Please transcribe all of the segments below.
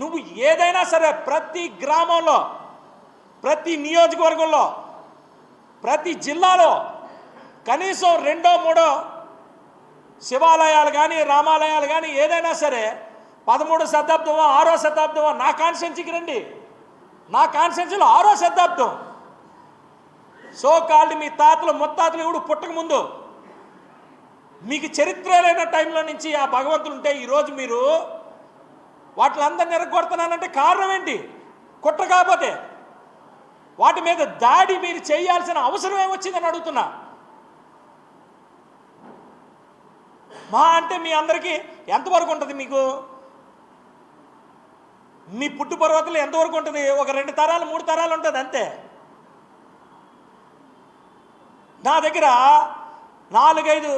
నువ్వు ఏదైనా సరే ప్రతి గ్రామంలో, ప్రతి నియోజకవర్గంలో, ప్రతి జిల్లాలో కనీసం 2, 3 శివాలయాలు కానీ రామాలయాలు కానీ ఏదైనా సరే 13వ శతాబ్దమో 6వ శతాబ్దమో నా కాన్స్టిట్యున్సీకి రండి. నా కాన్స్టిట్యున్సీలో 6వ శతాబ్దం. సో కాల్డ్ మీ తాతలు ముత్తాతలు ఎవడు పుట్టకముందు మీకు చరిత్ర లేని టైంలో నుంచి ఆ భగవంతులు ఉంటే ఈరోజు మీరు వాటిలందరినీ ఎరగొడుతున్నానంటే కారణం ఏంటి? కుట్ర కాకపోతే వాటి మీద దాడి మీరు చేయాల్సిన అవసరం ఏమొచ్చిందని అడుగుతున్నా. మా అంటే మీ అందరికీ ఎంతవరకు ఉంటుంది? మీకు మీ పుట్టు పర్వతలు ఎంతవరకు ఉంటుంది? ఒక 2 తరాలు 3 తరాలు ఉంటుంది అంతే. నా దగ్గర 4-5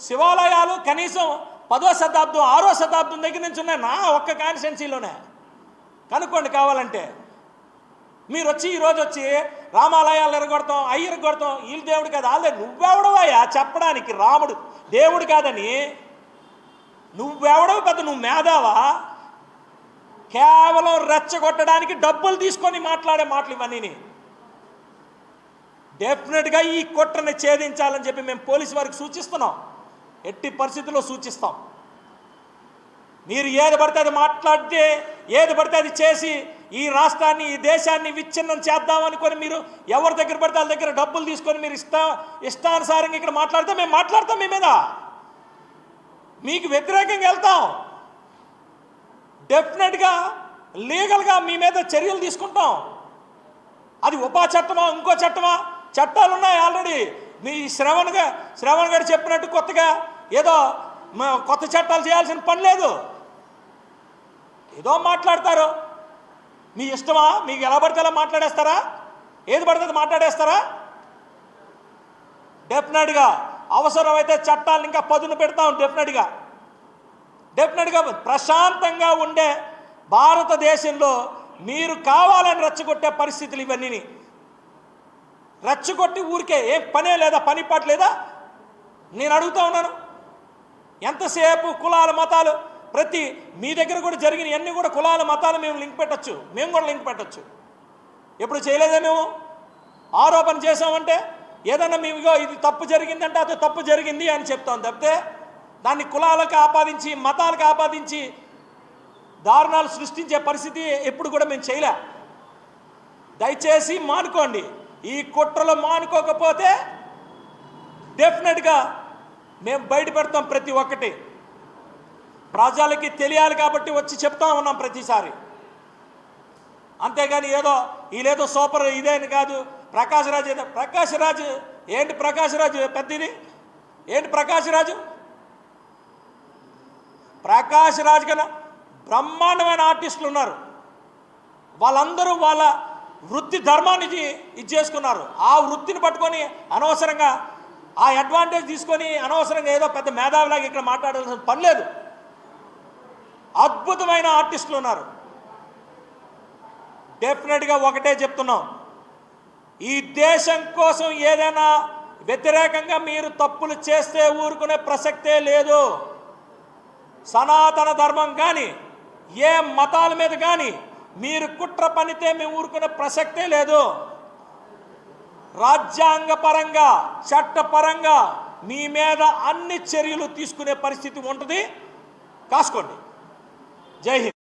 శివాలయాలు కనీసం 10వ శతాబ్దం 6వ శతాబ్దం దగ్గర నుంచి ఉన్నాయి నా ఒక్క కాన్స్టిట్యున్సీలోనే. కనుక్కోండి కావాలంటే. మీరు వచ్చి ఈరోజు వచ్చి రామాలయాలు ఎరగొడతాం, అయ్యి ఎరగొడతాం, వీళ్ళు దేవుడు కాదు. వాళ్ళే నువ్వెవడవయ్యా చెప్పడానికి రాముడు దేవుడు కాదని? నువ్వెవడవు పెద్ద? నువ్వు మేధావా? కేవలం రెచ్చగొట్టడానికి డబ్బులు తీసుకొని మాట్లాడే మాటలు ఇవన్నీ. డెఫినెట్గా ఈ కుట్రని ఛేదించాలని చెప్పి మేము పోలీసు వారికి సూచిస్తున్నాం. ఎట్టి పరిస్థితుల్లో సూచిస్తాం. మీరు ఏది పడితే అది మాట్లాడితే, ఏది పడితే అది చేసి ఈ రాష్ట్రాన్ని ఈ దేశాన్ని విచ్ఛిన్నం చేద్దామనుకొని మీరు ఎవరి దగ్గర పడితే వాళ్ళ దగ్గర డబ్బులు తీసుకొని మీరు ఇష్టానుసారంగా ఇక్కడ మాట్లాడితే మేము మాట్లాడతాం. మీ మీద మీకు వ్యతిరేకంగా వెళ్తాం. డెఫినెట్గా లీగల్గా మీ మీద చర్యలు తీసుకుంటాం. అది ఉపా చట్టమా ఇంకో చట్టమా? చట్టాలు ఉన్నాయి ఆల్రెడీ. మీ శ్రవణ్ గారు చెప్పినట్టు కొత్తగా ఏదో కొత్త చట్టాలు చేయాల్సిన పని లేదు. ఏదో మాట్లాడతారు. మీ ఇష్టమా? మీకు ఎలా పడితే అలా మాట్లాడేస్తారా? ఏది పడితే మాట్లాడేస్తారా? డెఫినెట్గా అవసరమైతే చట్టాలను ఇంకా పదును పెడతాం. డెఫినెట్గా ప్రశాంతంగా ఉండే భారతదేశంలో మీరు కావాలని రెచ్చగొట్టే పరిస్థితులు ఇవన్నీ. రెచ్చగొట్టి ఊరికే ఏం పనే లేదా, పని పాటు లేదా? నేను అడుగుతా ఉన్నాను. ఎంతసేపు కులాల మతాలు ప్రతి మీ దగ్గర కూడా జరిగిన ఇవన్నీ కూడా కులాల మతాలు మేము లింక్ పెట్టచ్చు. మేము కూడా లింక్ పెట్టచ్చు. ఎప్పుడు చేయలేదే మేము? ఆరోపణ చేసామంటే ఏదన్నా మేము ఇది తప్పు జరిగిందంటే అది తప్పు జరిగింది అని చెప్తాం తప్పితే దాన్ని కులాలకు ఆపాదించి మతాలకు ఆపాదించి దారుణాలు సృష్టించే పరిస్థితి ఎప్పుడు కూడా మేము చేయలే. దయచేసి మానుకోండి. ఈ కుట్రలు మానుకోకపోతే డెఫినెట్గా మేము బయట పెడతాం. ప్రతి ఒక్కటి ప్రజలకి తెలియాలి కాబట్టి వచ్చి చెప్తా ఉన్నాం ప్రతిసారి. అంతేగాని ఏదో వీళ్ళేదో సూపర్ ఇదేని కాదు. ప్రకాష్ రాజు ఏంటి? ప్రకాష్ రాజు పెద్దది ఏంటి? ప్రకాష్ రాజు కన్నా బ్రహ్మాండమైన ఆర్టిస్టులు ఉన్నారు. వాళ్ళందరూ వాళ్ళ వృత్తి ధర్మాన్ని ఇది చేసుకున్నారు. ఆ వృత్తిని పట్టుకొని అనవసరంగా ఆ అడ్వాంటేజ్ తీసుకొని అనవసరంగా ఏదో పెద్ద మేధావిలాగా ఇక్కడ మాట్లాడాల్సిన పని లేదు. అద్భుతమైన ఆర్టిస్టులు ఉన్నారు. డెఫినెట్గా ఒకటే చెప్తున్నాం, ఈ దేశం కోసం ఏదైనా వ్యతిరేకంగా మీరు తప్పులు చేస్తే ఊరుకునే ప్రసక్తే లేదు. సనాతన ధర్మం కానీ ఏ మతాల మీద కానీ మీరు కుట్ర పనితే మేము ఊరుకునే ప్రసక్తే లేదు. రాజ్యాంగపరంగా చట్టపరంగా మీ మీద అన్ని చర్యలు తీసుకునే పరిస్థితి ఉంటుంది. కాసుకోండి. జై హింద్.